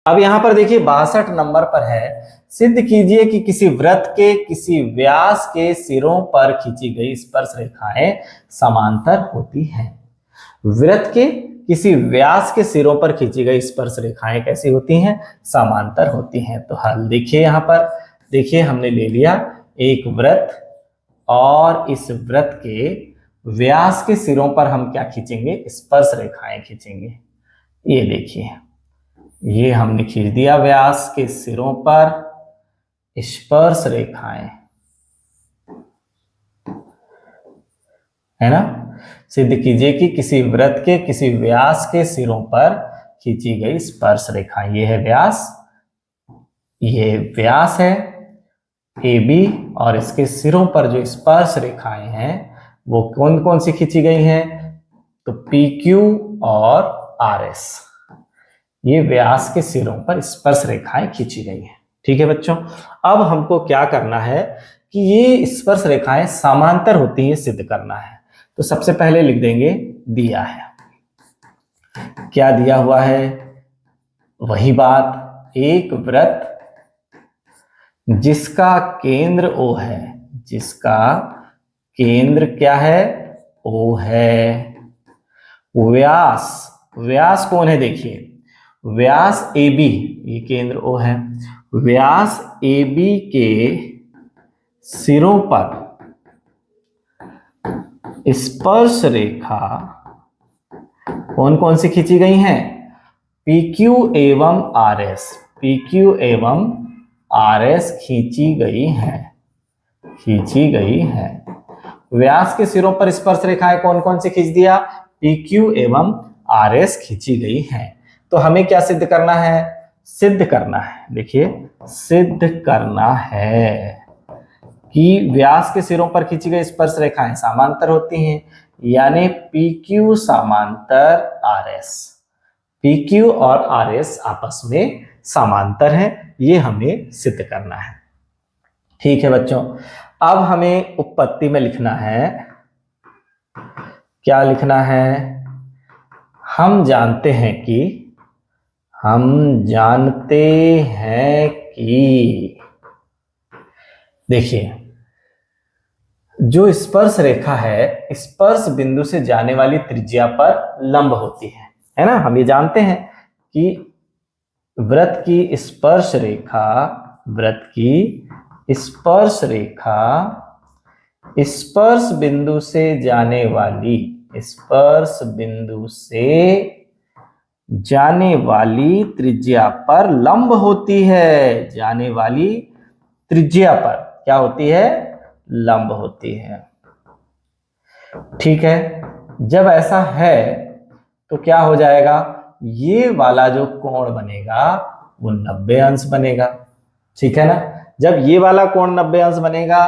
अब यहां पर देखिए 62 नंबर पर है, सिद्ध कीजिए कि किसी वृत्त के किसी व्यास के सिरों पर खींची गई स्पर्श रेखाएं समांतर होती हैं। वृत्त के किसी व्यास के सिरों पर खींची गई स्पर्श रेखाएं कैसी होती हैं? समांतर होती हैं। तो हल देखिए, यहां पर देखिए हमने ले लिया एक वृत्त और इस वृत्त के व्यास के सिरों पर हम क्या खींचेंगे? स्पर्श रेखाएं खींचेंगे। ये देखिए, ये हमने खींच दिया व्यास के सिरों पर स्पर्श रेखाएं, है ना। सिद्ध कीजिए कि किसी वृत्त के किसी व्यास के सिरों पर खींची गई स्पर्श रेखाएं, ये है व्यास, ये व्यास है AB, और इसके सिरों पर जो स्पर्श रेखाएं हैं वो कौन कौन सी खींची गई हैं? तो PQ और RS, ये व्यास के सिरों पर स्पर्श रेखाएं खींची गई हैं। ठीक है बच्चों, अब हमको क्या करना है कि ये स्पर्श रेखाएं समांतर होती हैं सिद्ध करना है। तो सबसे पहले लिख देंगे दिया है, क्या दिया हुआ है? वही बात, एक वृत्त जिसका केंद्र O है, जिसका केंद्र क्या है? O है। व्यास, व्यास कौन है? देखिए व्यास AB, ये केंद्र O है, व्यास AB के सिरों पर स्पर्श रेखा कौन कौन सी खींची गई हैं? PQ एवं RS, PQ एवं RS खींची गई हैं, खींची गई हैं। व्यास के सिरों पर स्पर्श रेखाएं कौन कौन सी खींच दिया? PQ एवं RS खींची गई हैं। तो हमें क्या सिद्ध करना है? सिद्ध करना है, देखिए सिद्ध करना है कि व्यास के सिरों पर खींची गई स्पर्श रेखाएं समांतर होती हैं, यानी PQ समांतर RS, PQ और RS आपस में समांतर हैं, ये हमें सिद्ध करना है। ठीक है बच्चों, अब हमें उत्पत्ति में लिखना है, क्या लिखना है? हम जानते हैं कि देखिए जो स्पर्श रेखा है स्पर्श बिंदु से जाने वाली त्रिज्या पर लंब होती है ना। हम ये जानते हैं कि वृत्त की स्पर्श रेखा, वृत्त की स्पर्श रेखा स्पर्श बिंदु से जाने वाली, स्पर्श बिंदु से जाने वाली त्रिज्या पर लंब होती है, जाने वाली त्रिज्या पर क्या होती है? लंब होती है। ठीक है, जब ऐसा है तो क्या हो जाएगा? ये वाला जो कोण बनेगा वो 90 अंश बनेगा। ठीक है ना, जब ये वाला कोण 90 अंश बनेगा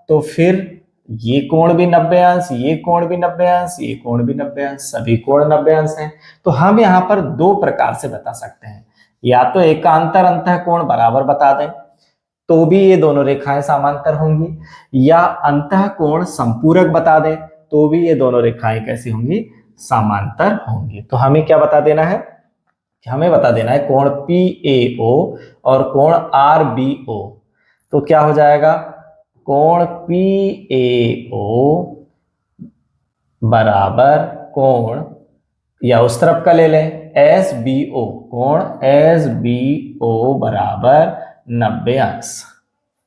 तो फिर ये कोण भी 90 अंश, ये कोण भी 90 अंश, ये कोण भी 90 अंश, सभी कोण 90 अंश हैं। तो हम यहाँ पर दो प्रकार से बता सकते हैं, या तो एकांतर अंतः कोण बराबर बता दें तो भी ये दोनों रेखाएं समांतर होंगी, या अंतः कोण संपूरक बता दें तो भी ये दोनों रेखाएं कैसी होंगी? समांतर होंगी। तो हमें क्या बता देना है? हमें बता देना है कोण PAO और कोण RBO। तो क्या हो जाएगा? कोण PAO बराबर कोण, या उस तरफ का ले लें SBO, कोण SBO बराबर 90 अंश।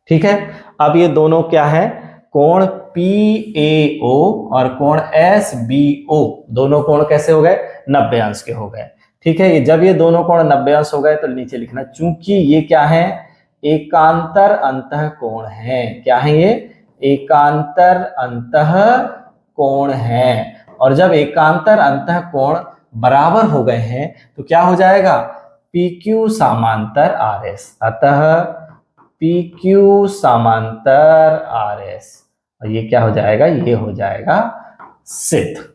ठीक है, अब ये दोनों क्या है? कोण PAO और कोण SBO, दोनों कोण कैसे हो गए? 90 अंश के हो गए। ठीक है, जब ये दोनों कोण 90 अंश हो गए तो नीचे लिखना, चूंकि ये क्या है? एकांतर अंतः कोण है। क्या है ये? एकांतर अंतः कोण है। और जब एकांतर अंतः कोण बराबर हो गए हैं तो क्या हो जाएगा? PQ समांतर RS, अतः PQ समांतर RS, और ये क्या हो जाएगा? ये हो जाएगा सिद्ध।